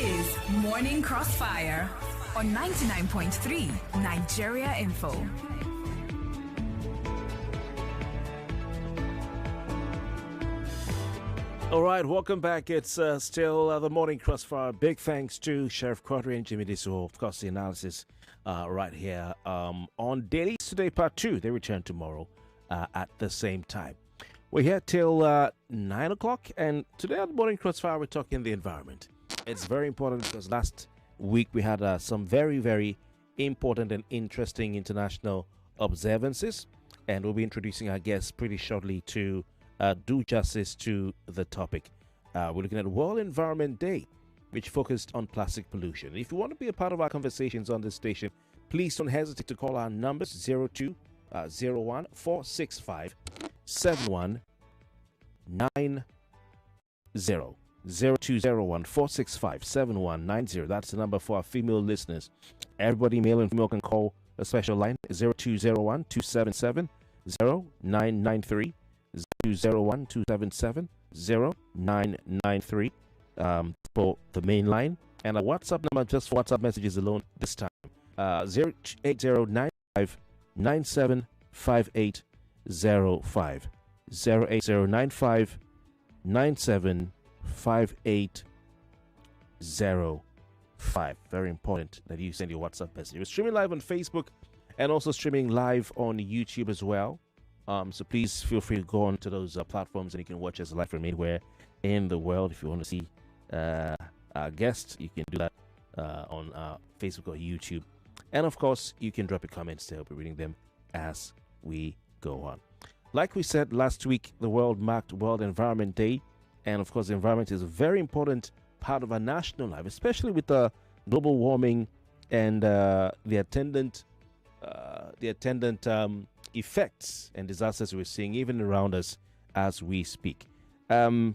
is Morning Crossfire on 99.3 Nigeria Info. All right, welcome back. It's still the Morning Crossfire. Big thanks to Sheriff Quadri and Jimmy Diso. Of course, the analysis right here on Daily Today Part 2. They return tomorrow at the same time. We're here till 9 o'clock, and today on the Morning Crossfire, we're talking the environment. It's very important because last week we had some very, very important and interesting international observances, and we'll be introducing our guests pretty shortly to do justice to the topic. We're looking at World Environment Day, which focused on plastic pollution. If you want to be a part of our conversations on this station, please don't hesitate to call our numbers 0201 465 7190. 0201 465 7190. That's the number for our female listeners. Everybody, male and female, can call a special line 0201 277 0993. 0201 277 0993 for the main line, and a WhatsApp number just for WhatsApp messages alone this time 08095 975805 08095 975805. Very important that you send your WhatsApp message. We're streaming live on Facebook and also streaming live on YouTube as well. So please feel free to go on to those platforms, and you can watch us live from anywhere in the world. If you want to see our guests, you can do that on Facebook or YouTube. And of course, you can drop your comments there. I'll be reading them as we go on. Like we said last week, the world marked World Environment Day. And of course, the environment is a very important part of our national life, especially with the global warming and the attendant effects and disasters we're seeing even around us as we speak. Our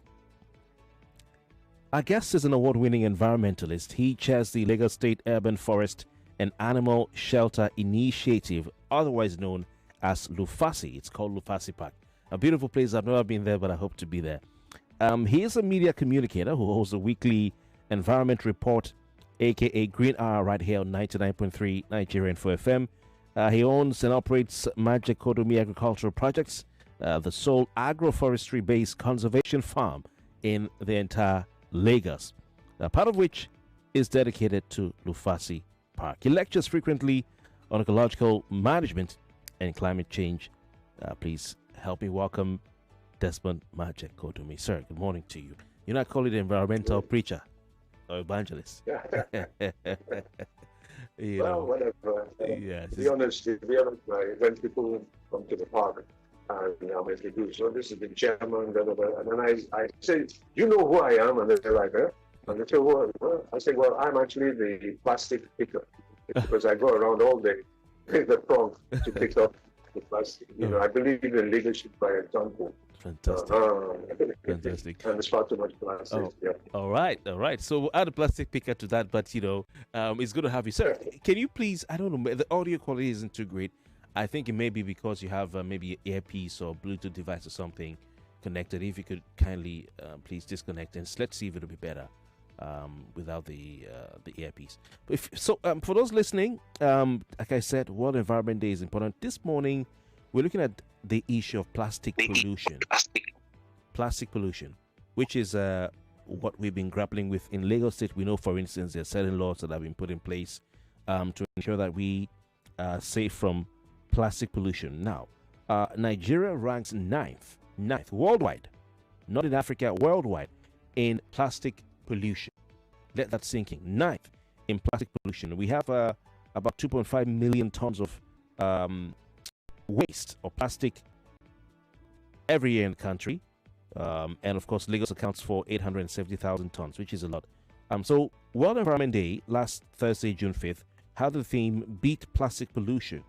guest is an award-winning environmentalist. He chairs the Lagos State Urban Forest and Animal Shelter Initiative, otherwise known as Lufasi. It's called Lufasi Park. A beautiful place. I've never been there, but I hope to be there. He is a media communicator who hosts a weekly environment report, aka Green Hour, right here on 99.3 Nigerian 4 FM. He owns and operates Majekodunmi Agricultural Projects, the sole agroforestry-based conservation farm in the entire Lagos, part of which is dedicated to Lufasi Park. He lectures frequently on ecological management and climate change. Please help me welcome Desmond Majekodunmi. Sir, good morning to you. You're not calling it environmental preacher or evangelist. Whatever. Yes. To be honest, when people come to the park, and I'm introduced, so this is the chairman, blah, blah, blah. And then I say, you know who I am? And they're like, huh? And they say, well, I say, well, I'm actually the plastic picker, because I go around all day with the trunk to pick up the plastic. I believe in leadership by example. Fantastic. Fantastic. And it's far too much plastic. Yeah. All right. So we'll add a plastic picker to that, but it's good to have you, sir. Can you please? I don't know. The audio quality isn't too great. I think it may be because you have maybe an earpiece or Bluetooth device or something connected. If you could kindly please disconnect, and let's see if it'll be better without the earpiece. But for those listening, like I said, World Environment Day is important. This morning, we're looking at the issue of plastic pollution. Plastic pollution, which is what we've been grappling with in Lagos State. We know, for instance, there are certain laws that have been put in place to ensure that we are safe from plastic pollution. Now, Nigeria ranks ninth worldwide, not in Africa, worldwide, in plastic pollution. Let that sink in. Ninth in plastic pollution. We have about 2.5 million tons of waste or plastic every year in the country, and of course Lagos accounts for 870,000 tons, which is a lot. So World Environment Day last Thursday, June 5th, had the theme Beat Plastic Pollution,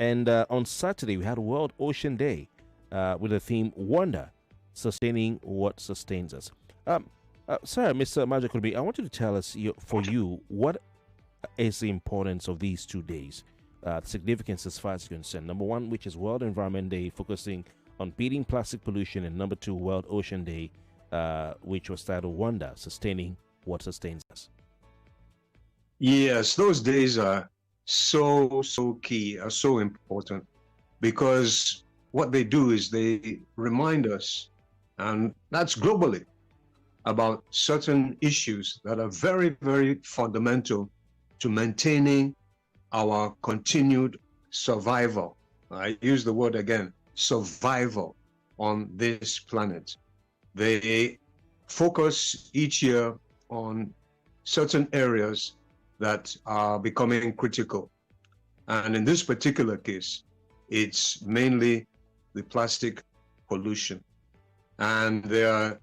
and on Saturday we had World Ocean Day with the theme Wonder, Sustaining What Sustains Us. Sir, Mr. Majekodunmi, I want you to tell us, what is the importance of these 2 days? The significance as far as you're concerned. Number one, which is World Environment Day, focusing on beating plastic pollution, and number two, World Ocean Day, which was titled Wonder, Sustaining What Sustains Us. Yes, those days are so key, are so important, because what they do is they remind us, and that's globally, about certain issues that are very fundamental to maintaining our continued survival. I use the word again, survival on this planet. They focus each year on certain areas that are becoming critical. And in this particular case, it's mainly the plastic pollution. And they are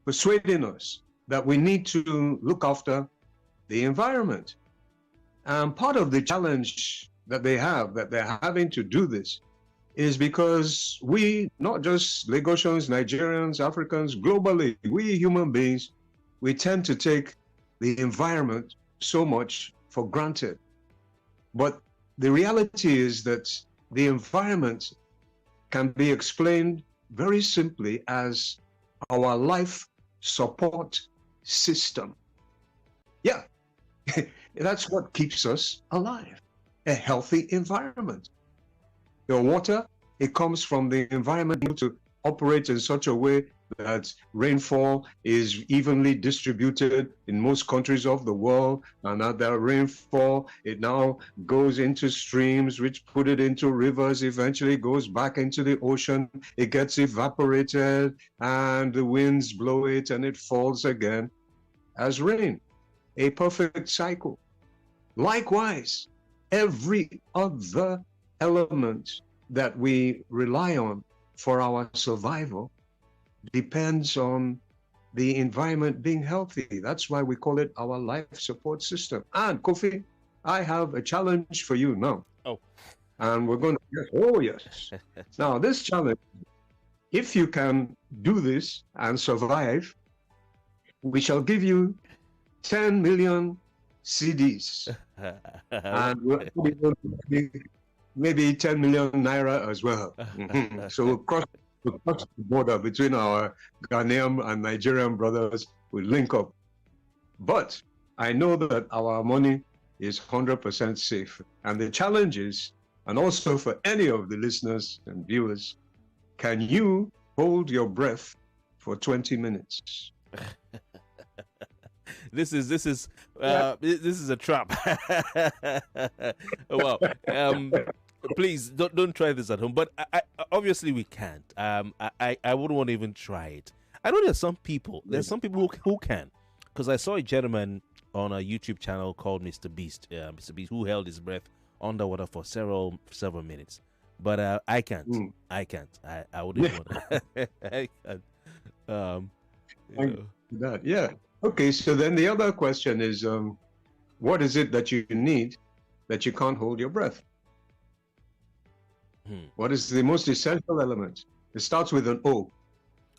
persuading us that we need to look after the environment. And part of the challenge that they're having to do this, is because we, not just Lagosians, Nigerians, Africans, globally, we human beings, we tend to take the environment so much for granted. But the reality is that the environment can be explained very simply as our life support system. Yeah, that's what keeps us alive, a healthy environment. Your water, it comes from the environment to operate in such a way that rainfall is evenly distributed in most countries of the world, and that rainfall, it now goes into streams, which put it into rivers, eventually goes back into the ocean, it gets evaporated, and the winds blow it, and it falls again as rain. A perfect cycle. Likewise, every other element that we rely on for our survival depends on the environment being healthy. That's why we call it our life support system. And Kofi, I have a challenge for you now. Oh. And we're going to, oh yes. Now this challenge, if you can do this and survive, we shall give you 10 million CDs. And maybe 10 million naira as well. So we'll cross the border between our Ghanaian and Nigerian brothers, we link up. But I know that our money is 100% safe. And the challenge is, and also for any of the listeners and viewers, can you hold your breath for 20 minutes? This is a trap. Wow. Please don't try this at home. But I obviously we can't. I wouldn't want to even try it. I know there's some people who can, because I saw a gentleman on a YouTube channel called Mr. Beast. Mr. Beast, who held his breath underwater for several minutes. But I can't. I can't. I wouldn't want to. I can't. That, yeah. Okay, so then the other question is, what is it that you need that you can't hold your breath? What is the most essential element? It starts with an O.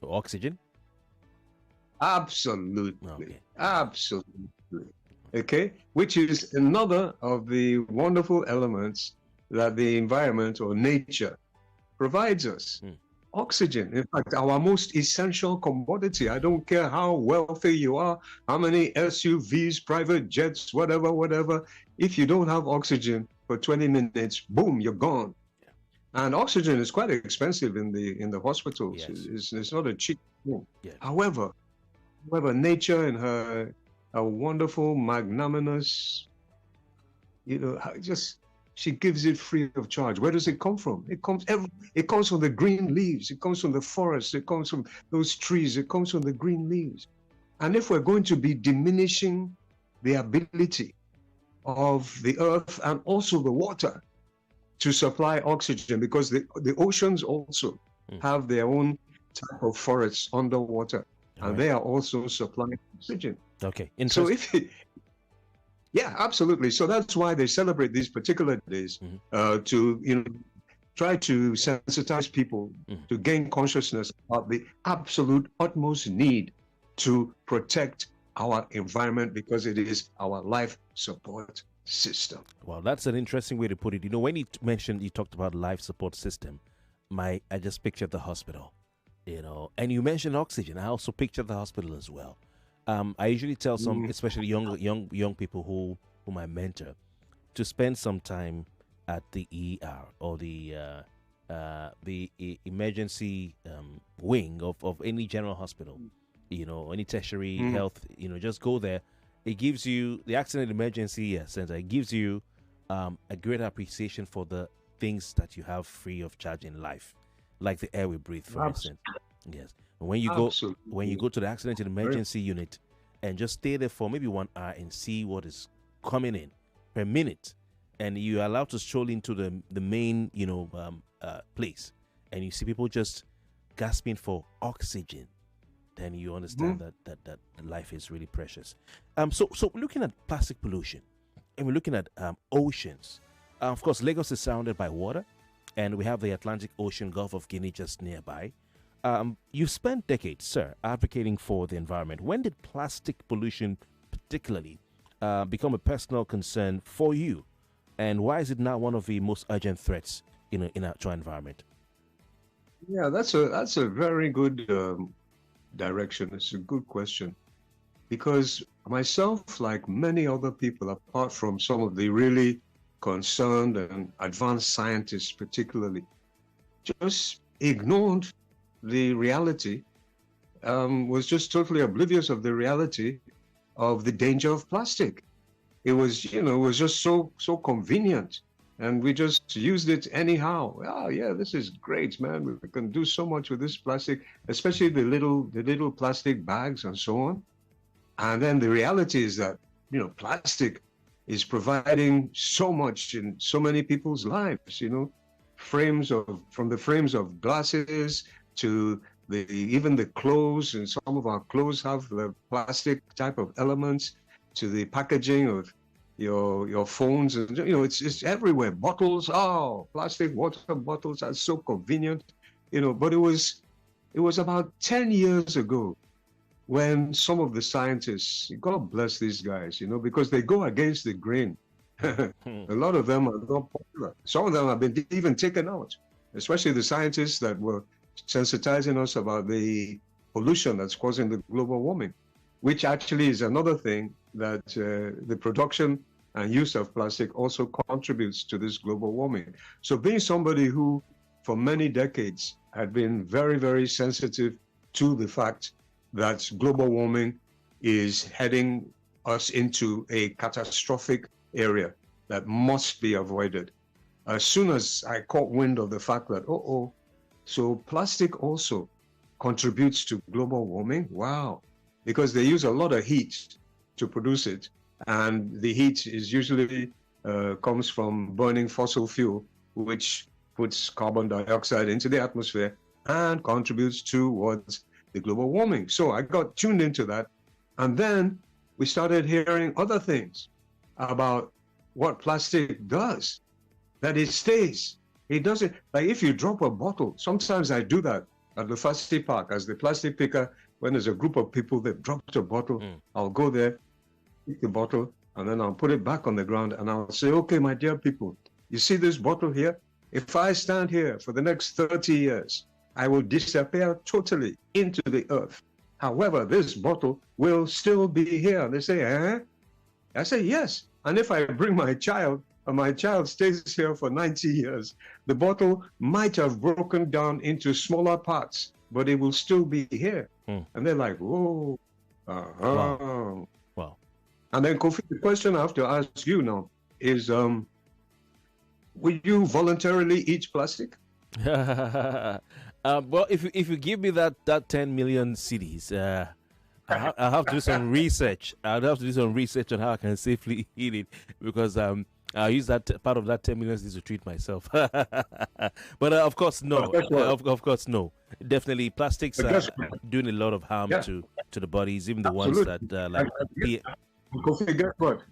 Oxygen? Absolutely. Okay. Absolutely. Okay, which is another of the wonderful elements that the environment or nature provides us. Oxygen, in fact, our most essential commodity. I don't care how wealthy you are, how many SUVs, private jets, whatever. If you don't have oxygen for 20 minutes, boom, you're gone. And oxygen is quite expensive in the hospitals. Yes. It's not a cheap thing. Yeah. However, nature in her wonderful, magnanimous, she gives it free of charge. Where does it come from? It comes from the green leaves. It comes from the forest. It comes from those trees. It comes from the green leaves. And if we're going to be diminishing the ability of the earth and also the water to supply oxygen, because the oceans also have their own type of forests underwater, and they are also supplying oxygen. Okay. So yeah, absolutely. So that's why they celebrate these particular days to try to sensitize people to gain consciousness about the absolute utmost need to protect our environment, because it is our life support system. Well, that's an interesting way to put it. When you talked about life support system, I just pictured the hospital, and you mentioned oxygen. I also pictured the hospital as well. I usually tell some, especially young people who whom I mentor, to spend some time at the ER, or the emergency wing of any general hospital, any tertiary health, just go there. It gives you the accident emergency center. It gives you a great appreciation for the things that you have free of charge in life, like the air we breathe, for instance. Yes. And when you go to the accident and emergency unit and just stay there for maybe 1 hour and see what is coming in per minute, and you are allowed to stroll into the main place, and you see people just gasping for oxygen, then you understand that life is really precious. So looking at plastic pollution, and we're looking at oceans. Of course, Lagos is surrounded by water, and we have the Atlantic Ocean, Gulf of Guinea just nearby. You've spent decades, sir, advocating for the environment. When did plastic pollution particularly become a personal concern for you? And why is it now one of the most urgent threats in our environment? Yeah, that's a very good direction. It's a good question. Because myself, like many other people, apart from some of the really concerned and advanced scientists particularly, just ignored the reality, was just totally oblivious of the reality of the danger of plastic. It was just so convenient, and we just used it anyhow. Oh yeah, this is great, man. We can do so much with this plastic, especially the little plastic bags and so on. And then the reality is that plastic is providing so much in so many people's lives. From the frames of glasses to even the clothes, and some of our clothes have the plastic type of elements, to the packaging of your phones, and it's everywhere. Bottles, plastic water bottles are so convenient, but it was about 10 years ago when some of the scientists, God bless these guys, because they go against the grain. A lot of them are not popular. Some of them have been even taken out, especially the scientists that were sensitizing us about the pollution that's causing the global warming, which actually is another thing that the production and use of plastic also contributes to this global warming. So being somebody who for many decades had been very, very sensitive to the fact that global warming is heading us into a catastrophic area that must be avoided. As soon as I caught wind of the fact that, so plastic also contributes to global warming, wow, because they use a lot of heat to produce it, and the heat is usually comes from burning fossil fuel, which puts carbon dioxide into the atmosphere and contributes towards the global warming. So I got tuned into that, and then we started hearing other things about what plastic does, that it stays. It doesn't, like if you drop a bottle, sometimes I do that at the Fasti Park as the plastic picker. When there's a group of people that dropped a bottle, I'll go there, pick the bottle, and then I'll put it back on the ground, and I'll say, okay, my dear people, you see this bottle here? If I stand here for the next 30 years, I will disappear totally into the earth. However, this bottle will still be here. And they say, eh? I say, yes. And if I bring my child, and my child stays here for 90 years, the bottle might have broken down into smaller parts, but it will still be here. And they're like, whoa. Wow. And then, Kofi, the question I have to ask you now is, will you voluntarily eat plastic? Well, if you give me that 10 million cities, I have to do some research. I'd have to do some research on how I can safely eat it, because I'll use that part of that 10 million cities to treat myself. But of course, no. Of course, no. Definitely, plastics are doing a lot of harm to the bodies, even the ones that Kofi,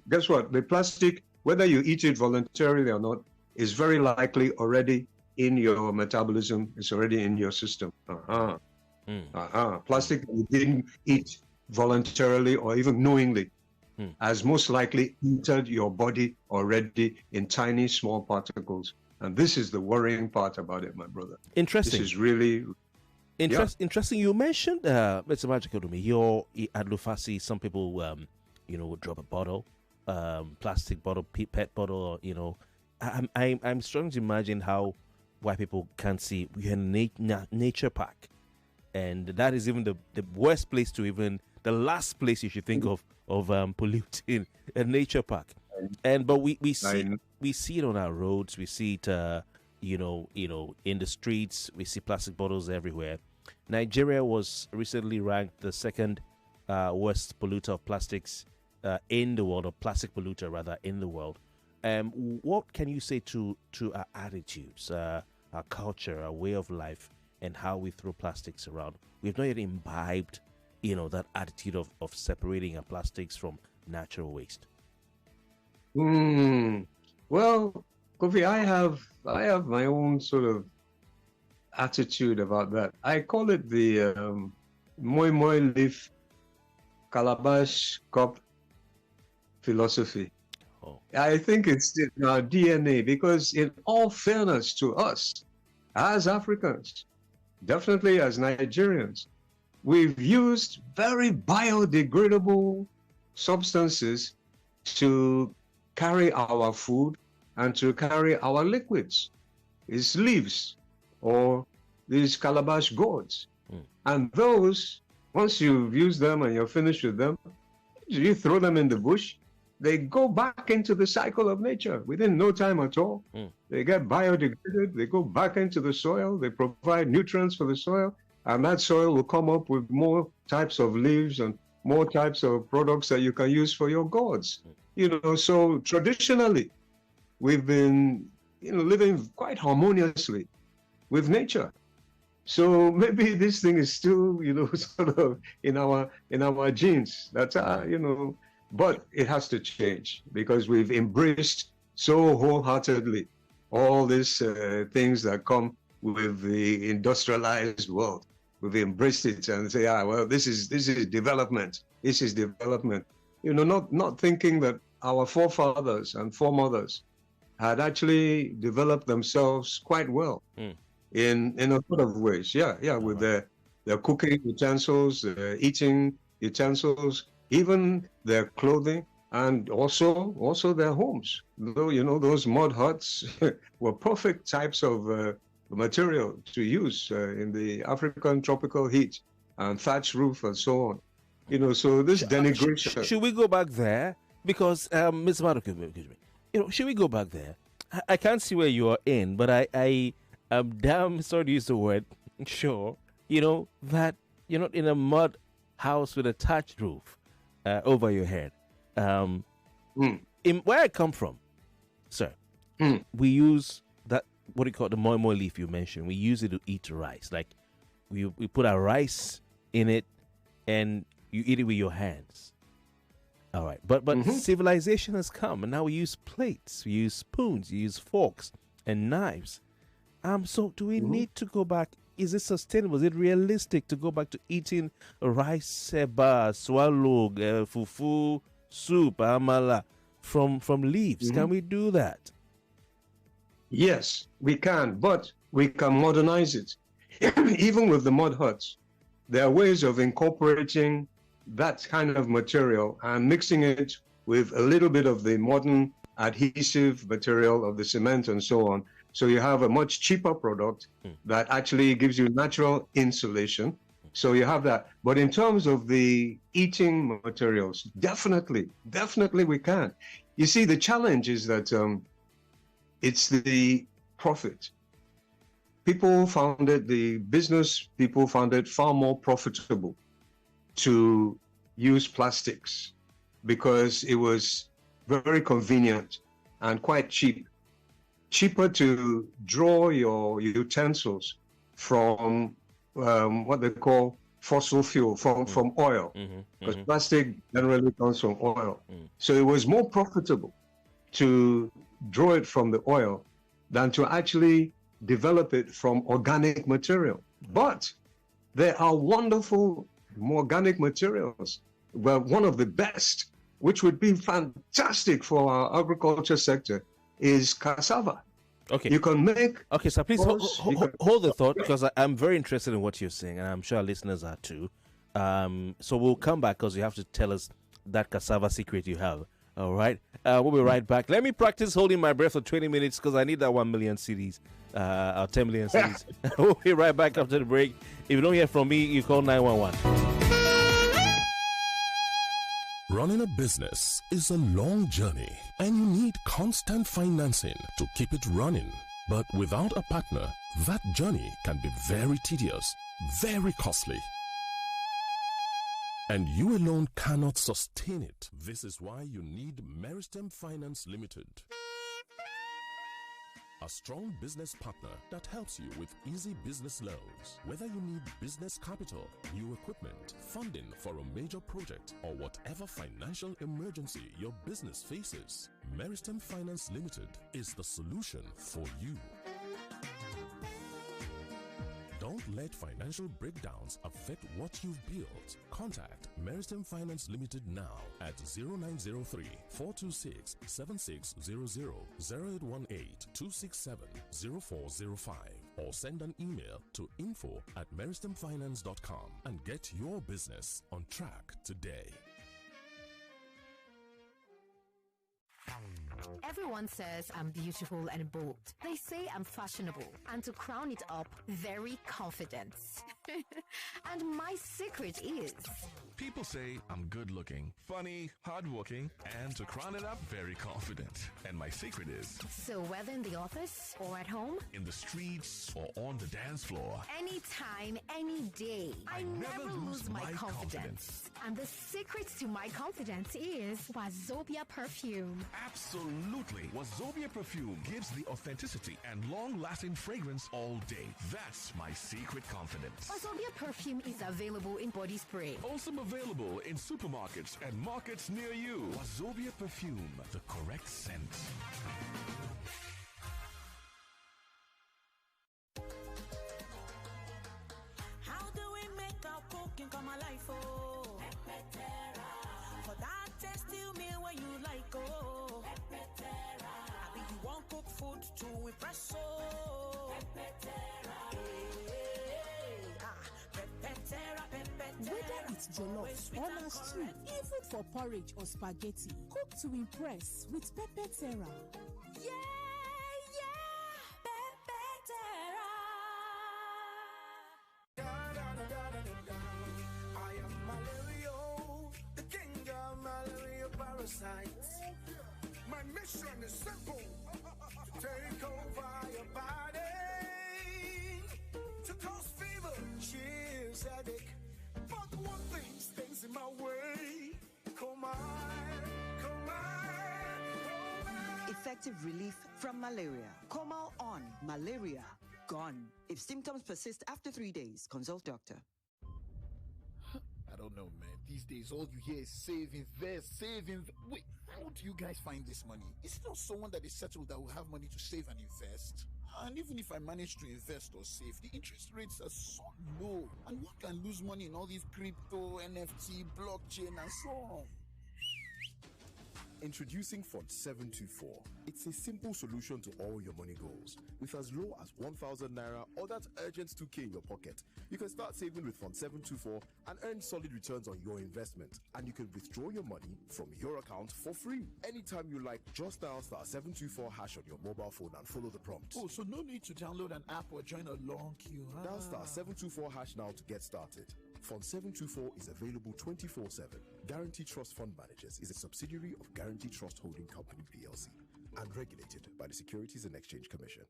guess what? The plastic, whether you eat it voluntarily or not, is very likely already in your metabolism. It's already in your system. Plastic that you didn't eat voluntarily or even knowingly has most likely entered your body already in tiny, small particles. And this is the worrying part about it, my brother. Interesting. This is really interesting. You mentioned, Mr. Majekodunmi, you're at Lufasi. Some people, would drop a bottle plastic bottle, PET bottle, or I'm struggling to imagine how why people can't see we're in a nature park, and that is even the worst place to even the last place you should think of polluting a nature park. And but we see it on our roads, we see it in the streets, we see plastic bottles everywhere. Nigeria was recently ranked the second worst polluter of plastics in the world, or plastic polluter rather, in the world. What can you say to our attitudes, our culture, our way of life, and how we throw plastics around? We've not yet imbibed, that attitude of separating our plastics from natural waste. Well, Kofi, I have my own sort of attitude about that. I call it the moi moi leaf calabash cup philosophy. Oh. I think it's in our DNA, because in all fairness to us as Africans, definitely as Nigerians, we've used very biodegradable substances to carry our food and to carry our liquids. It's leaves or these calabash gourds. And those, once you've used them and you're finished with them, you throw them in the bush, they go back into the cycle of nature within no time at all. They get biodegraded, they go back into the soil, they provide nutrients for the soil, and that soil will come up with more types of leaves and more types of products that you can use for your gourds. So traditionally, we've been living quite harmoniously with nature. So maybe this thing is still, sort of in our genes. That's but it has to change, because we've embraced so wholeheartedly all these things that come with the industrialized world. We've embraced it and say, well, this is development. This is development. Not thinking that our forefathers and foremothers had actually developed themselves quite well in a lot of ways. With their cooking utensils, their eating utensils, even their clothing, and also their homes. Though, those mud huts were perfect types of material to use in the African tropical heat, and thatch roof and so on. So this denigration. Should we go back there? Because, Ms. Majekodunmi, should we go back there? I can't see where you are in, but I am damn sorry to use the word, sure, that you're not in a mud house with a thatched roof over your head. In where I come from, sir, we use that, what do you call it, the moi moi leaf you mentioned. We use it to eat rice. Like, we put our rice in it, and you eat it with your hands. All right, but civilization has come, and now we use plates, we use spoons, we use forks and knives. So do we need to go back? Is it sustainable? Is it realistic to go back to eating rice, seba, swallow, fufu, soup, amala from leaves? Can we do that? Yes, we can, but we can modernize it. Even with the mud huts, there are ways of incorporating that kind of material and mixing it with a little bit of the modern adhesive material of the cement and so on. So you have a much cheaper product that actually gives you natural insulation. So you have that. But in terms of the eating materials, definitely we can. You see, the challenge is that it's the profit. Business people found it far more profitable to use plastics, because it was very convenient and quite cheap. Cheaper to draw your utensils from what they call fossil fuel, from oil, because plastic generally comes from oil. So it was more profitable to draw it from the oil than to actually develop it from organic material. But there are wonderful organic materials. Well, one of the best, which would be fantastic for our agriculture sector, is cassava. Okay. You can make. Okay, so please hold the thought, because I'm very interested in what you're saying, and I'm sure our listeners are too. So we'll come back, because you have to tell us that cassava secret you have. All right. We'll be right back. Let me practice holding my breath for 20 minutes because I need that 1 million CDs, or 10 million CDs. We'll be right back after the break. If you don't hear from me, you call 911. Running a business is a long journey, and you need constant financing to keep it running. But without a partner, that journey can be very tedious, very costly. And you alone cannot sustain it. This is why you need Meristem Finance Limited. A strong business partner that helps you with easy business loans. Whether you need business capital, new equipment, funding for a major project, or whatever financial emergency your business faces, Meristem Finance Limited is the solution for you. Don't let financial breakdowns affect what you've built. Contact Meristem Finance Limited now at 0903 426 7600 0818 267 0405 or send an email to info@meristemfinance.com and get your business on track today. Everyone says I'm beautiful and bold. They say I'm fashionable. And to crown it up, very confident. And my secret is... People say I'm good looking, funny, hardworking, and to crown it up, very confident. And my secret is... So whether in the office or at home, in the streets or on the dance floor, anytime, any day, I never lose my confidence. And the secret to my confidence is Wazobia perfume. Absolutely. Wazobia perfume gives the authenticity and long-lasting fragrance all day. That's my secret confidence. Wazobia perfume is available in body spray. Also available in supermarkets and markets near you. Wazobia perfume, the correct scent. How do we make our cooking come alive, oh? Pepetera. For that tasty meal where you like, oh. Pepetera. I mean, you want cook food to impress, oh. Pepetera. Pepetera, pepetera. Whether it's jollof or na stew, even for porridge or spaghetti, cook to impress with Pepetera. Yeah, Pepetera. I am malaria, the king of malaria parasites. My mission is simple: to take over your body, to cause fever, chills, headache. But one thing stays in my way. Come on, come on. Effective relief from malaria. Comal on. Malaria gone. If symptoms persist after 3 days, consult doctor. I don't know, man. These days, all you hear is save, invest, save, Wait, how do you guys find this money? Is it not someone that is settled that will have money to save and invest? And even if I manage to invest or save, the interest rates are so low. And one can lose money in all these crypto, NFT, blockchain, and so on. Introducing Fund 724. It's a simple solution to all your money goals. With as low as 1,000 Naira or that urgent 2K in your pocket, you can start saving with Fund 724 and earn solid returns on your investment. And you can withdraw your money from your account for free. Anytime you like, just dial *724# on your mobile phone and follow the prompts. Oh, so no need to download an app or join a long queue, huh? Dial *724# now to get started. Fund 724 is available 24/7. Guarantee Trust Fund Managers is a subsidiary of Guarantee Trust Holding Company PLC and regulated by the Securities and Exchange Commission.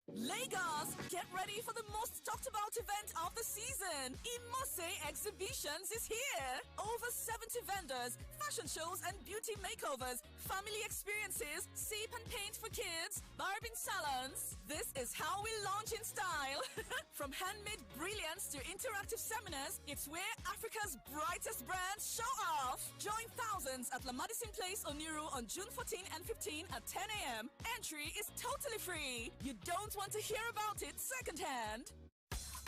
Lagos, get ready for the most talked about event of the season. Imose Exhibitions is here. Over 70 vendors, fashion shows and beauty makeovers, family experiences, sip and paint for kids, barbing salons. This is how we launch in style. From handmade brilliance to interactive seminars, it's where Africa's brightest brands show off. Join thousands at La Madison Place, Oniru on June 14 and 15 at 10 a.m. Entry is totally free. You don't want to hear about it secondhand.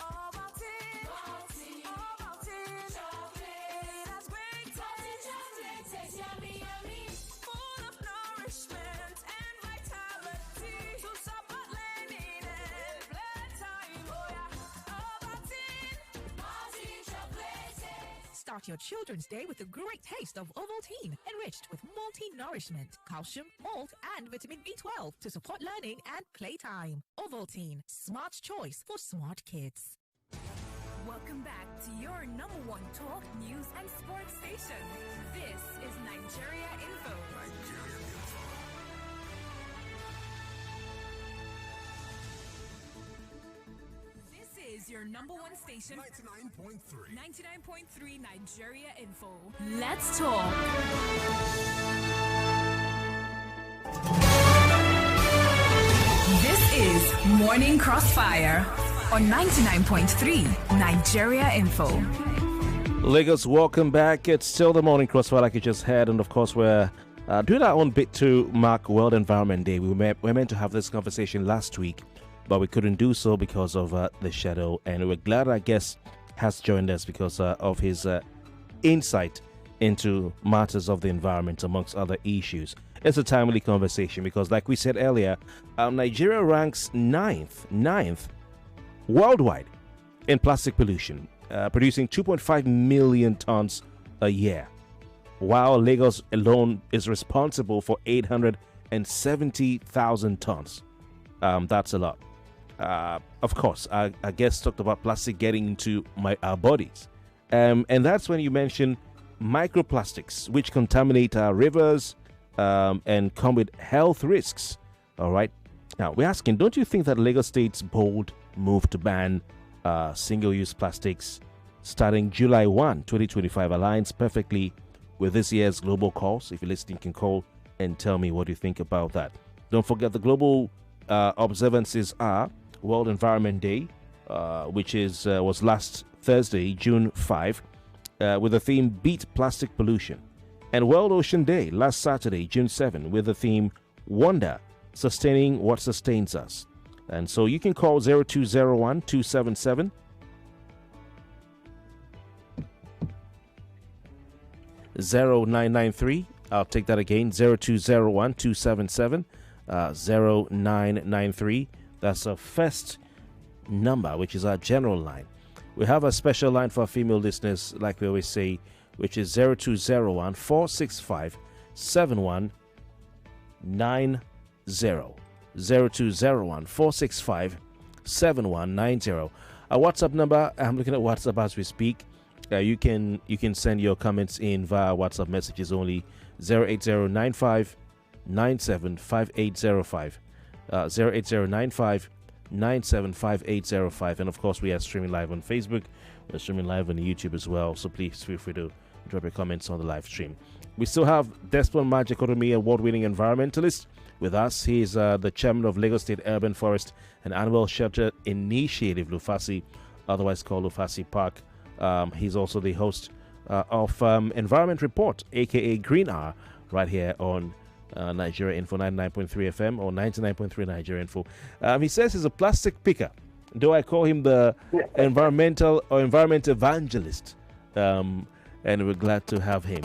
All about it. All about it. Chocolate. It has great taste. Chocolate tastes yummy, yummy. Full of nourishment and vitality. To support learning and playtime. Oh yeah. All about it. Chocolate. Start your children's day with a great taste of Ovaltine and enriched with multi-nourishment, calcium, malt, and vitamin B12 to support learning and playtime. Ovaltine, smart choice for smart kids. Welcome back to your number one talk, news, and sports station. This is Nigeria Info. This is your number one station. 99.3. 99.3 Nigeria Info. Let's talk. This is Morning Crossfire on 99.3 Nigeria Info. Lagos, welcome back. It's still the Morning Crossfire like you just heard, and of course we're doing our own bit to mark World Environment Day. We were meant to have this conversation last week, but we couldn't do so because of the shadow, and we're glad our guest has joined us because of his insight into matters of the environment, amongst other issues. It's a timely conversation because, like we said earlier, Nigeria ranks ninth worldwide in plastic pollution, producing 2.5 million tons a year, while Lagos alone is responsible for 870,000 tons. That's a lot. Of course, our guest talked about plastic getting into our bodies. And that's when you mention microplastics, which contaminate our rivers and come with health risks. All right. Now, we're asking, don't you think that Lagos State's bold move to ban single-use plastics starting July 1, 2025 aligns perfectly with this year's global cause? If you're listening, you can call and tell me what you think about that. Don't forget the global observances are World Environment Day, which was last Thursday, June 5, with the theme Beat Plastic Pollution, and World Ocean Day last Saturday, June 7, with the theme Wonder, Sustaining What Sustains Us. And so you can call 0201 277 0993. I'll take that again, 0201 277 0993. That's our first number, which is our general line. We have a special line for our female listeners, like we always say, which is 0201 465 7190. 0201 465 7190. Our WhatsApp number, I'm looking at WhatsApp as we speak. You can send your comments in via WhatsApp messages only, 08095 975805, 08095 975805. And of course, we are streaming live on Facebook. We're streaming live on YouTube as well. So please feel free to drop your comments on the live stream. We still have Desmond Majekodunmi, award-winning environmentalist, with us. He is the chairman of Lagos State Urban Forest and Animal Shelter Initiative, Lufasi, otherwise called Lufasi Park. He's also the host of Environment Report, aka Green Hour, right here on Nigeria Info 99.3 FM or 99.3 Nigeria Info. He says he's a plastic picker, though I call him the environment evangelist. And we're glad to have him.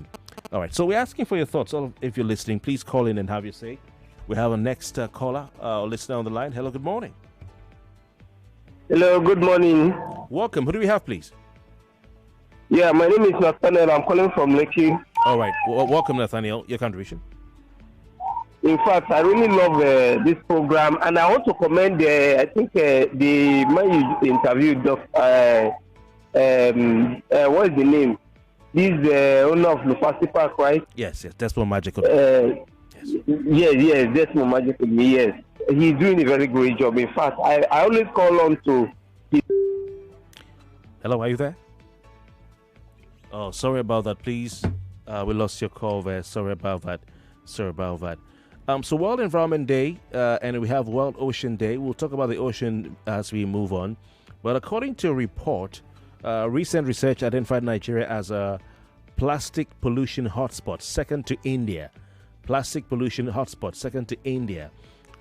All right, so we're asking for your thoughts. If you're listening, please call in and have your say. We have a next caller or listener on the line. Hello, good morning. Hello, good morning. Welcome. Who do we have, please? Yeah, my name is Nathaniel. I'm calling from Lekki. All right. Welcome, Nathaniel. Your contribution. In fact, I really love this program, and I want to commend, I think, the man you interviewed, what is the name? He's the owner of Lufasi Park, right? Yes, Desmond Majekodunmi. Yes, Desmond Majekodunmi, yes. He's doing a very great job. In fact, I always call on to... Hello, are you there? Oh, sorry about that, please. We lost your call there. Sorry about that. So World Environment Day, and we have World Ocean Day. We'll talk about the ocean as we move on. But according to a report, recent research identified Nigeria as a plastic pollution hotspot, second to India. Plastic pollution hotspot, second to India.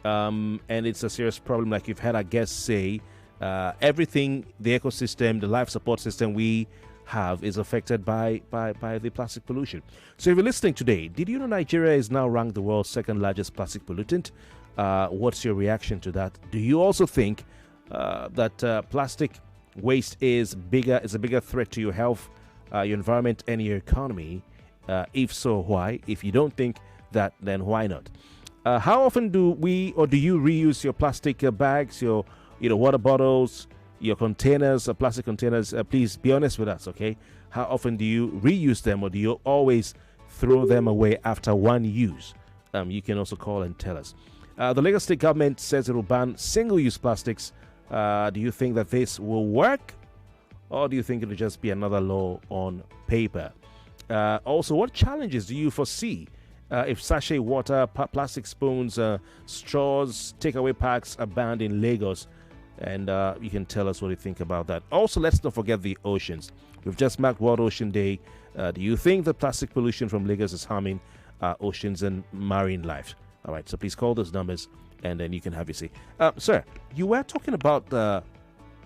And it's a serious problem, like you've had our guests say. Everything, the ecosystem, the life support system we have is affected by the plastic pollution. So if you're listening today, did you know Nigeria is now ranked the world's second largest plastic pollutant? What's your reaction to that? Do you also think that plastic waste is a bigger threat to your health, your environment, and your economy? If so, why? If you don't think that, then why not? How often do you reuse your plastic bags, your water bottles, your containers, plastic containers? Please be honest with us, okay? How often do you reuse them, or do you always throw them away after one use? You can also call and tell us. The Lagos State government says it will ban single-use plastics. Do you think that this will work, or do you think it will just be another law on paper? Also, what challenges do you foresee if sachet water, plastic spoons, straws, takeaway packs are banned in Lagos? And you can tell us what you think about that. Also, let's not forget the oceans. We've just marked World Ocean Day. Do you think the plastic pollution from Lagos is harming oceans and marine life? All right, so please call those numbers, and then you can have your say. Sir, you were talking about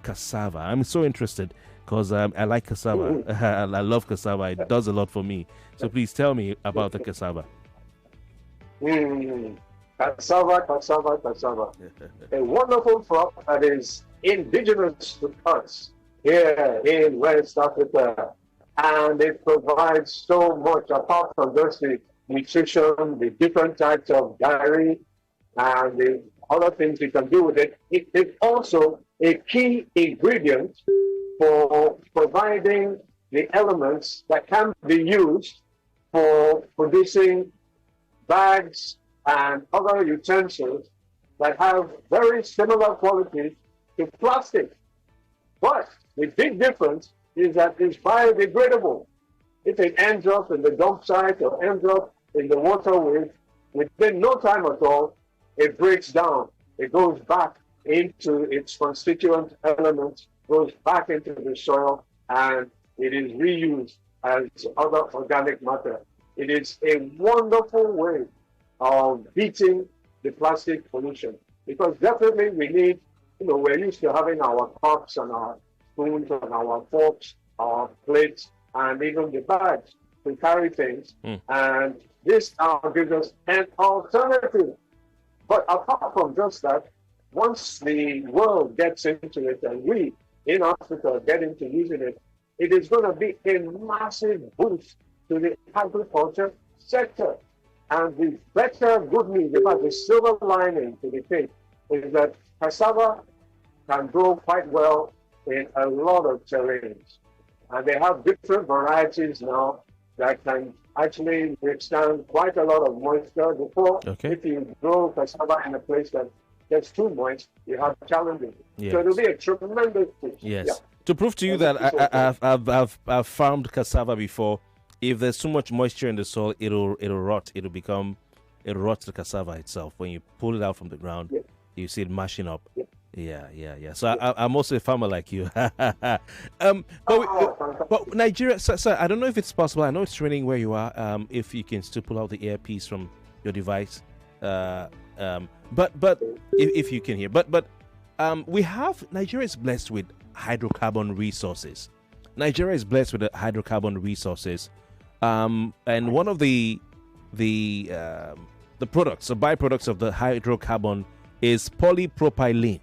cassava. I'm so interested because I like cassava. I love cassava. It does a lot for me. So please tell me about the cassava. Cassava. A wonderful crop that is indigenous to us here in West Africa. And it provides so much apart from just the nutrition, the different types of dairy, and the other things you can do with it. It is also a key ingredient for providing the elements that can be used for producing bags and other utensils that have very similar qualities to plastic. But the big difference is that it's biodegradable. If it ends up in the dump site or ends up in the waterway, within no time at all, it breaks down. It goes back into its constituent elements, goes back into the soil, and it is reused as other organic matter. It is a wonderful way of beating the plastic pollution, because definitely we need, we're used to having our cups and our spoons and our forks, our plates, and even the bags to carry things. And this gives us an alternative. But apart from just that, once the world gets into it and we in Africa get into using it, it is going to be a massive boost to the agriculture sector. And the better good news, in fact, the silver lining to the cake, is that cassava can grow quite well in a lot of terrains. And they have different varieties now that can actually withstand quite a lot of moisture. Before, if you grow cassava in a place that gets too moist, you have challenges. Yes. So it'll be a tremendous boost. Yes. Yeah. To prove to you that I've farmed cassava before. If there's too much moisture in the soil, it'll rot. It'll rot the cassava itself. When you pull it out from the ground, you see it mashing up. Yeah. So I'm also a farmer like you. But Nigeria, sir, I don't know if it's possible. I know it's raining where you are. If you can still pull out the earpiece from your device, but if you can hear, but we have Nigeria is blessed with hydrocarbon resources. Nigeria is blessed with hydrocarbon resources, and one of the products, the byproducts of the hydrocarbon is polypropylene,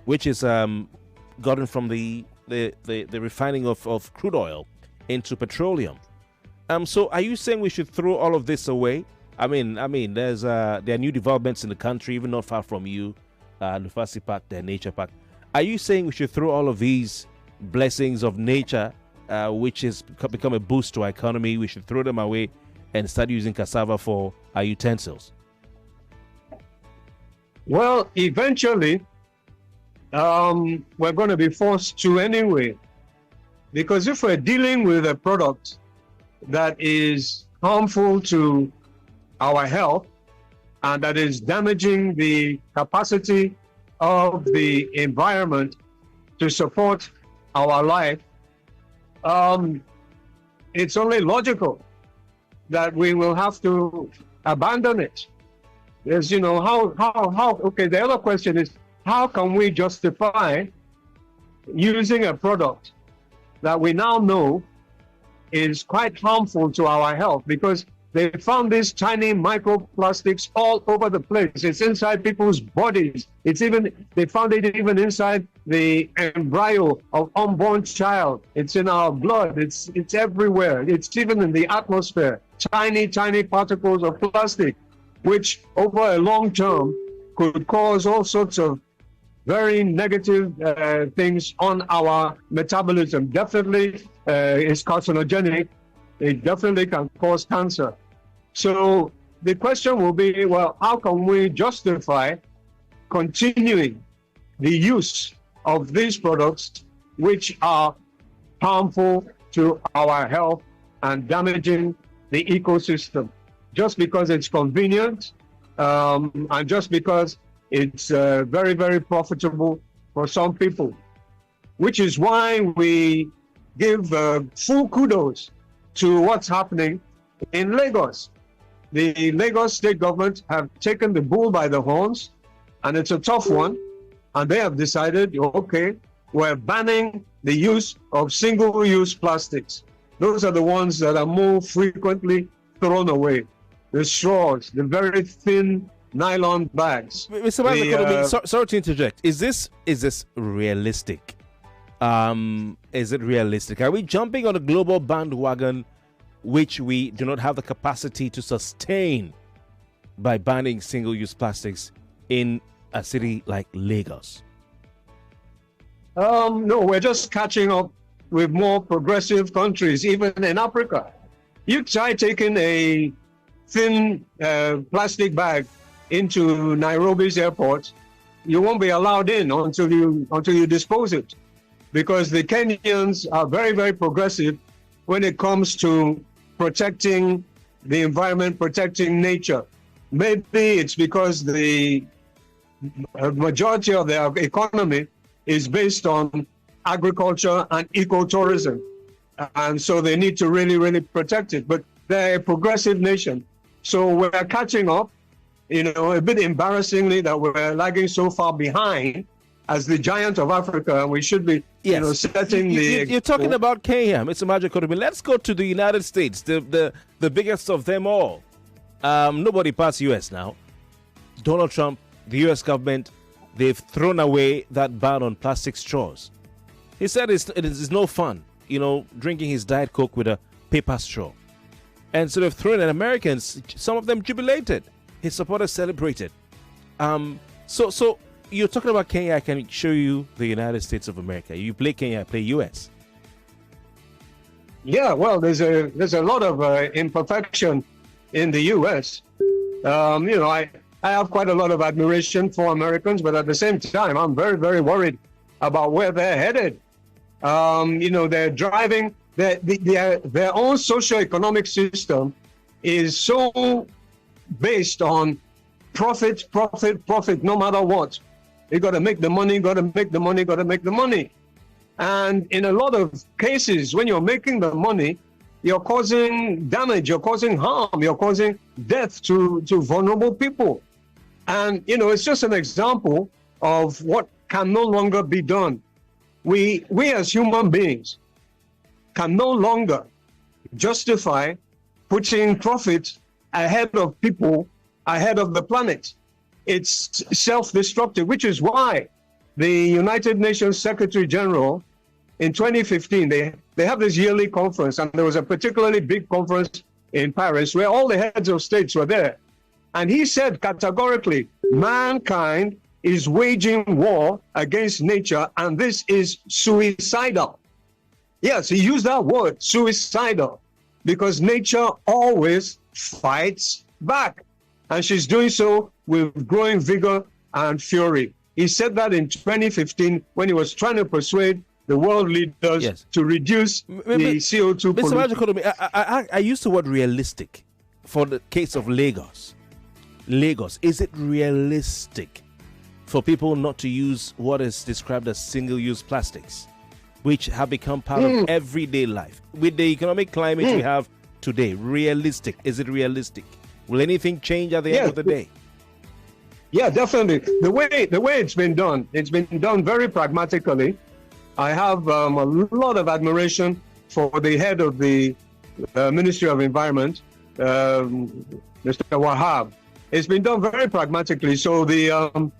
which is gotten from the refining of crude oil into petroleum. So are you saying we should throw all of this away? I mean, there are new developments in the country, even not far from you, Lufasi Park, the nature park. Are you saying we should throw all of these blessings of nature, which has become a boost to our economy, we should throw them away and start using cassava for our utensils? Well, eventually, we're going to be forced to anyway, because if we're dealing with a product that is harmful to our health and that is damaging the capacity of the environment to support our life, it's only logical that we will have to abandon it. There's, okay, the other question is, how can we justify using a product that we now know is quite harmful to our health? Because they found these tiny microplastics all over the place. It's inside people's bodies. They found it even inside the embryo of unborn child. It's in our blood. It's everywhere. It's even in the atmosphere. Tiny particles of plastic, which over a long term could cause all sorts of very negative things on our metabolism. Definitely is carcinogenic. It definitely can cause cancer. So the question will be, well, how can we justify continuing the use of these products which are harmful to our health and damaging the ecosystem, just because it's convenient and just because it's very, very profitable for some people, which is why we give full kudos to what's happening in Lagos. The Lagos state government have taken the bull by the horns, and it's a tough one, and they have decided, okay, we're banning the use of single-use plastics. Those are the ones that are more frequently thrown away. The straws, the very thin nylon bags. Mr. Majekodunmi, sorry to interject. Is this realistic? Is it realistic? Are we jumping on a global bandwagon which we do not have the capacity to sustain by banning single-use plastics in a city like Lagos? No, we're just catching up with more progressive countries, even in Africa. You try taking a thin plastic bag into Nairobi's airport, you won't be allowed in until you dispose it, because the Kenyans are very, very progressive when it comes to protecting the environment, protecting nature. Maybe it's because the majority of their economy is based on agriculture and ecotourism, and so they need to really, really protect it. But they're a progressive nation, so we're catching up. A bit embarrassingly that we're lagging so far behind as the giant of Africa. We should be, setting the... You're talking about Kenya, Mr. Majekodunmi. Let's go to the United States, the biggest of them all. Nobody past U.S. now. Donald Trump, the U.S. government, they've thrown away that ban on plastic straws. He said it is no fun, drinking his Diet Coke with a paper straw. And so they've thrown it. Americans, some of them jubilated. His supporters celebrated. So you're talking about Kenya. I can show you the United States of America. You play Kenya, I play US. Yeah, well, there's a lot of imperfection in the US. I have quite a lot of admiration for Americans, but at the same time, I'm very, very worried about where they're headed. They're driving their own socio-economic system is so based on profit, no matter what. You got to make the money, got to make the money, got to make the money. And in a lot of cases, when you're making the money, you're causing damage, you're causing harm, you're causing death to vulnerable people. And, it's just an example of what can no longer be done. We as human beings can no longer justify putting profit ahead of people, ahead of the planet. It's self-destructive, which is why the United Nations Secretary General in 2015, they have this yearly conference, and there was a particularly big conference in Paris where all the heads of states were there. And he said categorically, mankind is waging war against nature, and this is suicidal. Yes, he used that word, suicidal, because nature always fights back. And she's doing so with growing vigor and fury. He said that in 2015 when he was trying to persuade the world leaders to reduce the CO2 pollution. Mr. Majekodunmi, I used the word realistic for the case of Lagos. Lagos, is it realistic for people not to use what is described as single-use plastics, which have become part of everyday life? With the economic climate we have today, realistic, is it realistic? Will anything change at the end of the day? Yeah, definitely. The way it's been done very pragmatically. I have a lot of admiration for the head of the Ministry of Environment, Mr. Wahab. It's been done very pragmatically. So the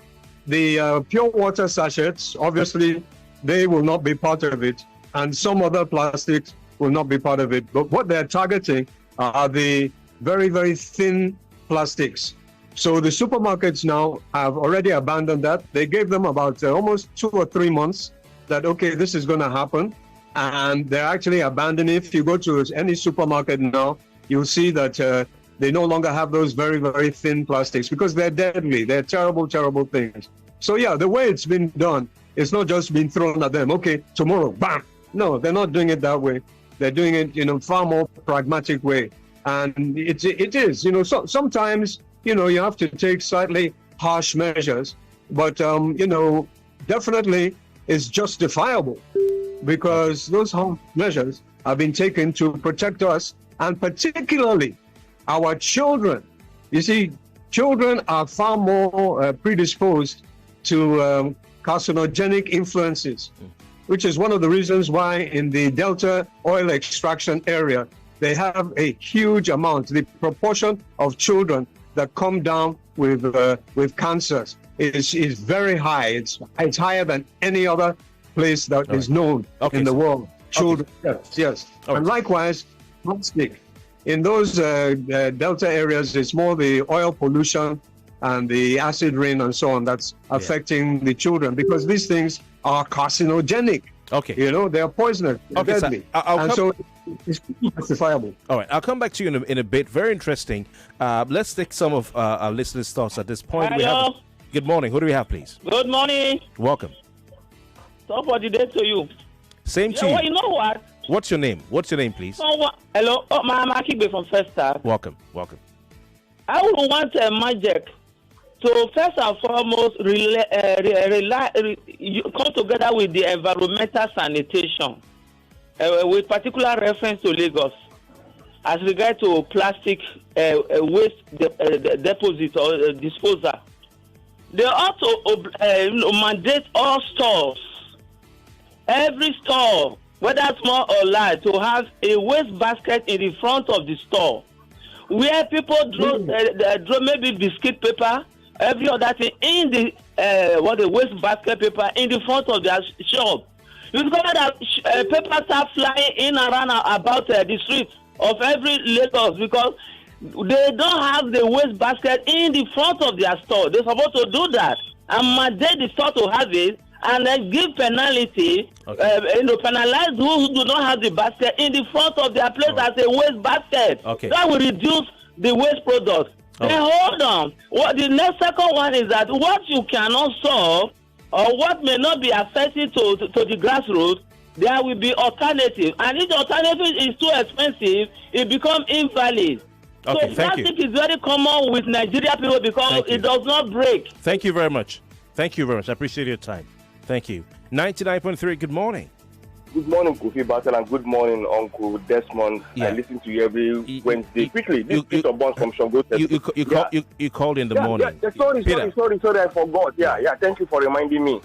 pure water sachets, obviously, they will not be part of it, and some other plastics will not be part of it. But what they're targeting are the very, very thin plastics. So the supermarkets now have already abandoned that. They gave them about almost 2 or 3 months that, okay, this is going to happen. And they're actually abandoning. If you go to any supermarket now, you'll see that they no longer have those very, very thin plastics because they're deadly. They're terrible, terrible things. So yeah, the way it's been done, it's not just being thrown at them. Okay, tomorrow, bam. No, they're not doing it that way. They're doing it in a far more pragmatic way. And it is, sometimes, you have to take slightly harsh measures, but, definitely it's justifiable because those harsh measures have been taken to protect us and particularly our children. You see, children are far more predisposed to carcinogenic influences, which is one of the reasons why in the Delta oil extraction area, they have a huge amount. The proportion of children that come down with cancers is very high. It's higher than any other place that is known in the world. Children, yes. And likewise, plastic. In those Delta areas, it's more the oil pollution and the acid rain and so on that's affecting the children because these things are carcinogenic. Okay. They are poisonous. Okay, deadly. so it's justifiable. All right, I'll come back to you in a bit. Very interesting. Let's take some of our listeners' thoughts at this point. Hello. Good morning. Who do we have, please? Good morning. Welcome. Top of the day to you. Same to you. Well, you know what? What's your name? What's your name, please? Hello. I'm Akibe from First Star. Welcome. I would want Magic to first and foremost come together with the environmental sanitation with particular reference to Lagos as regard to plastic waste deposit or disposal. They ought to mandate all stores, every store, whether small or large, to have a waste basket in the front of the store where people draw maybe biscuit paper, every other thing in the waste basket paper in the front of their shop. You discover that paper start flying in and around about the streets of every Lagos because they don't have the waste basket in the front of their store. They're supposed to do that and mandate the store to have it and then give penalty, penalize those who do not have the basket in the front of their place as a waste basket. That will reduce the waste product. Then hold on. The next second one is that what you cannot solve or what may not be affected to the grassroots, there will be alternative. And if the alternative is too expensive, it becomes invalid. So plastic is very common with Nigeria people because it does not break. Thank you very much. I appreciate your time. Thank you. 99.3, good morning. Good morning, Kofi Bartels, and good morning, Uncle Desmond. I listen to you every Wednesday. Quickly, this Peter Bonds from Shango. You called in the morning. Sorry, I forgot. Thank you for reminding me.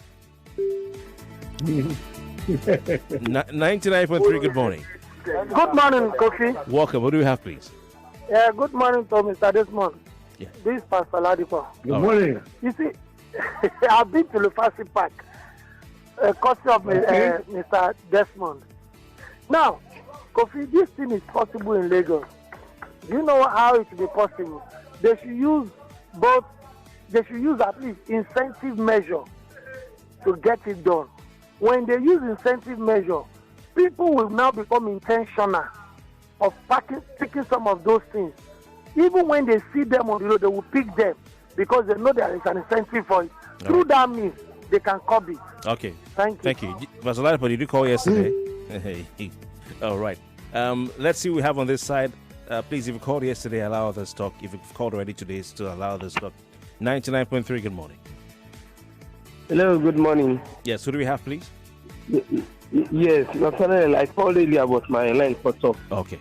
99.3, good morning. Good morning, Kofi. Welcome. What do we have, please? Good morning to Mr. Desmond. This is Pastor Ladipo. Good morning. You see, I've been to Lufasi Park. Courtesy of Mr. Desmond. Now, Kofi, this thing is possible in Lagos. Do you know how it will be possible? They should use at least incentive measure to get it done. When they use incentive measure, people will now become intentional of picking some of those things. Even when they see them on the road, they will pick them because they know there is an incentive for it. Through that means, they can curb it. Okay. Thank you. Pastor Ladipo, did you call yesterday? All right. Let's see what we have on this side. Please, if you called yesterday, allow others to talk. If you've called already today, still allow others to talk. 99.3, good morning. Hello, good morning. Yes, who do we have, please? Yes, I called earlier about my line for talk. Okay.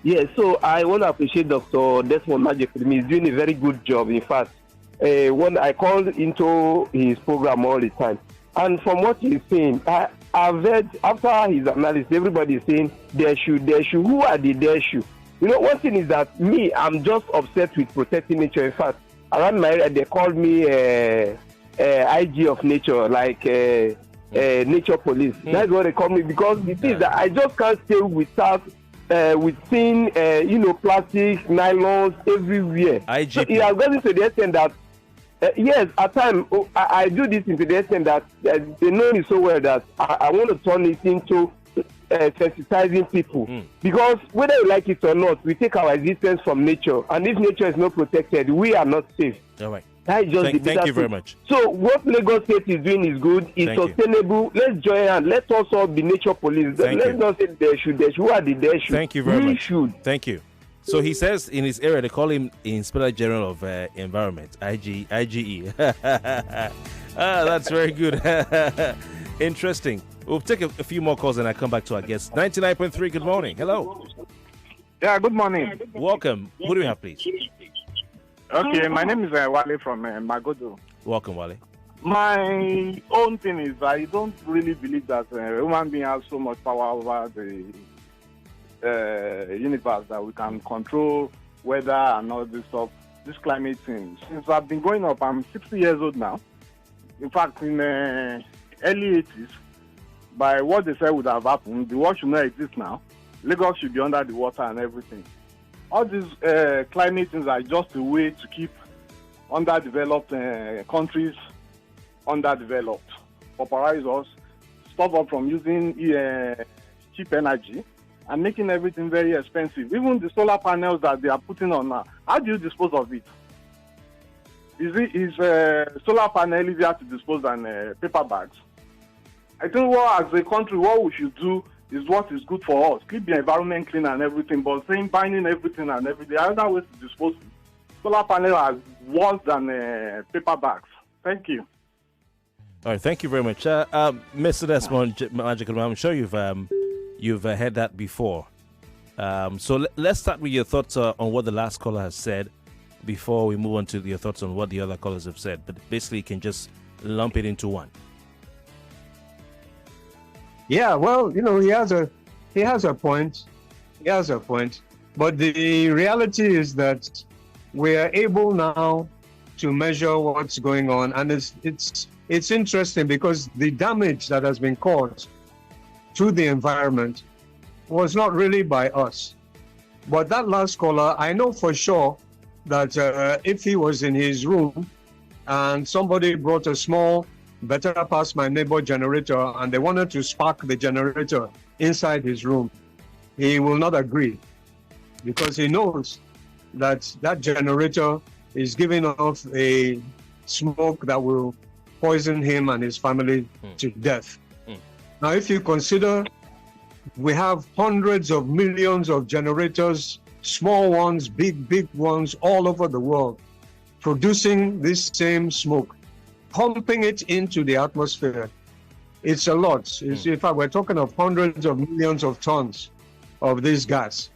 Yes, so I want to appreciate Dr. Desmond Majekodunmi. He's doing a very good job. In fact, when I called into his program all the time, and from what he's saying, I've heard after his analysis, everybody is saying there should. Who are the there should? You know, one thing is that me, I'm just obsessed with protecting nature. In fact, around my area, they call me IG of nature, like nature police. That's what they call me, because the thing is that I just can't stay without with seeing plastic, nylons everywhere. IGP. So it has gotten to the extent that yes, at times I do this to the extent that they know me so well that I want to turn it into sensitizing people, because whether you like it or not, we take our existence from nature, and if nature is not protected, we are not safe. All right. That is just thank you very much. So what Lagos State is doing is good. It's sustainable. Let's join and let us all be nature police. Let's not say they should. Who are the they should? Thank you very much. Should. Thank you. So he says in his area they call him Inspector General of Environment, IGE. That's very good. Interesting. We'll take a few more calls and I come back to our guest. 99.3, good morning. Hello. Yeah, good morning. Welcome. Who do we have, please? Okay, my name is Wale from Magodo. Welcome, Wale. My own thing is I don't really believe that a human being has so much power over the universe that we can control weather and all this stuff, this climate thing. Since I've been growing up, I'm 60 years old now. In fact, in the early 80s, by what they said would have happened, the world should not exist now. Lagos should be under the water and everything. All these climate things are just a way to keep underdeveloped countries underdeveloped, pauperize us, stop us from using cheap energy, and making everything very expensive. Even the solar panels that they are putting on now, how do you dispose of it? Is solar panel easier to dispose than paper bags? I think as a country, what we should do is what is good for us. Keep the environment clean and everything, but saying binding everything and everything, there are other ways to dispose of it. Solar panel are worse than paper bags. Thank you. All right, thank you very much. Mr. Desmond Majekodunmi, I'm sure you've heard that before. So let's start with your thoughts on what the last caller has said before we move on to your thoughts on what the other callers have said. But basically, you can just lump it into one. Yeah, well, he has a point. He has a point. But the reality is that we are able now to measure what's going on, and it's interesting because the damage that has been caused to the environment was not really by us. But that last caller, I know for sure that if he was in his room and somebody brought a small better pass my neighbor generator and they wanted to spark the generator inside his room, he will not agree, because he knows that that generator is giving off a smoke that will poison him and his family to death. Now, if you consider we have hundreds of millions of generators, small ones, big ones, all over the world, producing this same smoke, pumping it into the atmosphere. It's a lot. In fact, we're talking of hundreds of millions of tons of this gas,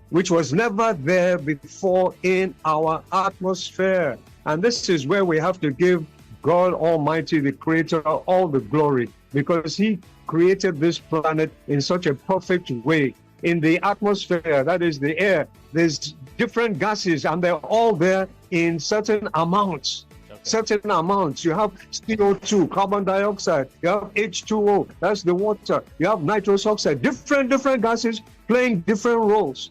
which was never there before in our atmosphere. And this is where we have to give God Almighty, the Creator, all the glory, because He created this planet in such a perfect way. In the atmosphere, that is the air, there's different gases, and they're all there in certain amounts. Certain amounts. You have CO2, carbon dioxide. You have H2O, that's the water. You have nitrous oxide. Different gases playing different roles.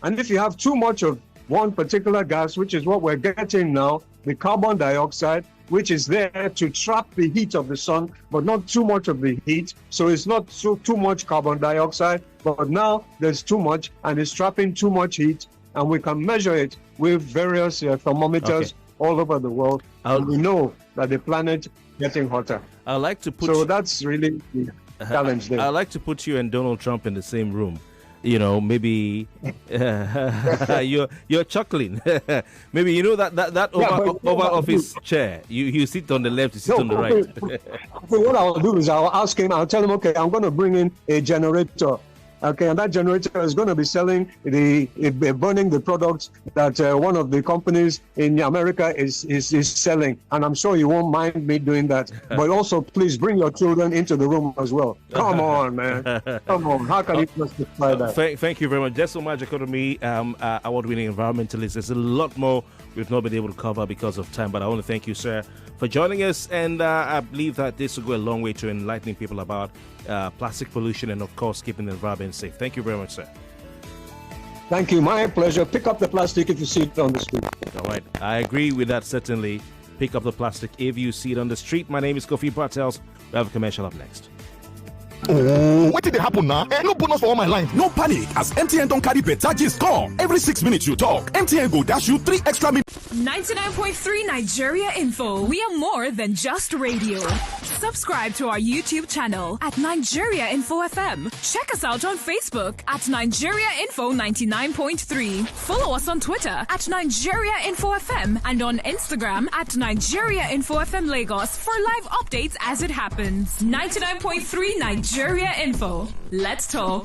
And if you have too much of one particular gas, which is what we're getting now, the carbon dioxide, which is there to trap the heat of the sun, but not too much of the heat. So it's not too much carbon dioxide, but now there's too much and it's trapping too much heat, and we can measure it with various thermometers all over the world. And we know that the planet is getting hotter. I'd like to put that's really the challenge there. I'd like to put you and Donald Trump in the same room. Maybe you're chuckling. Maybe that over office chair. You sit on the left, you sit on the right. What I'll do is I'll ask him. I'll tell him, okay, I'm going to bring in a generator Okay, and that generator is going to be selling burning the products that one of the companies in America is selling. And I'm sure you won't mind me doing that. But also, please bring your children into the room as well. Come on, man. Come on. How can you justify that? Thank you very much. Desmond Majekodunmi, award-winning environmentalist. There's a lot more we've not been able to cover because of time, but I want to thank you, sir, for joining us. And I believe that this will go a long way to enlightening people about plastic pollution and, of course, keeping the environment safe. Thank you very much, sir. Thank you. My pleasure. Pick up the plastic if you see it on the street. All right. I agree with that, certainly. Pick up the plastic if you see it on the street. My name is Kofi Bartels. We have a commercial up next. Oh, what did happen now? No bonus for all my line. No panic, as MTN don't carry better gist come. Every 6 minutes you talk, MTN go dash you 3 extra minutes. 99.3 Nigeria Info. We are more than just radio. Subscribe to our YouTube channel at Nigeria Info FM. Check us out on Facebook at Nigeria Info 99.3. Follow us on Twitter at Nigeria Info FM and on Instagram at Nigeria Info FM Lagos for live updates as it happens. 99.3 Nigeria Info. Let's talk.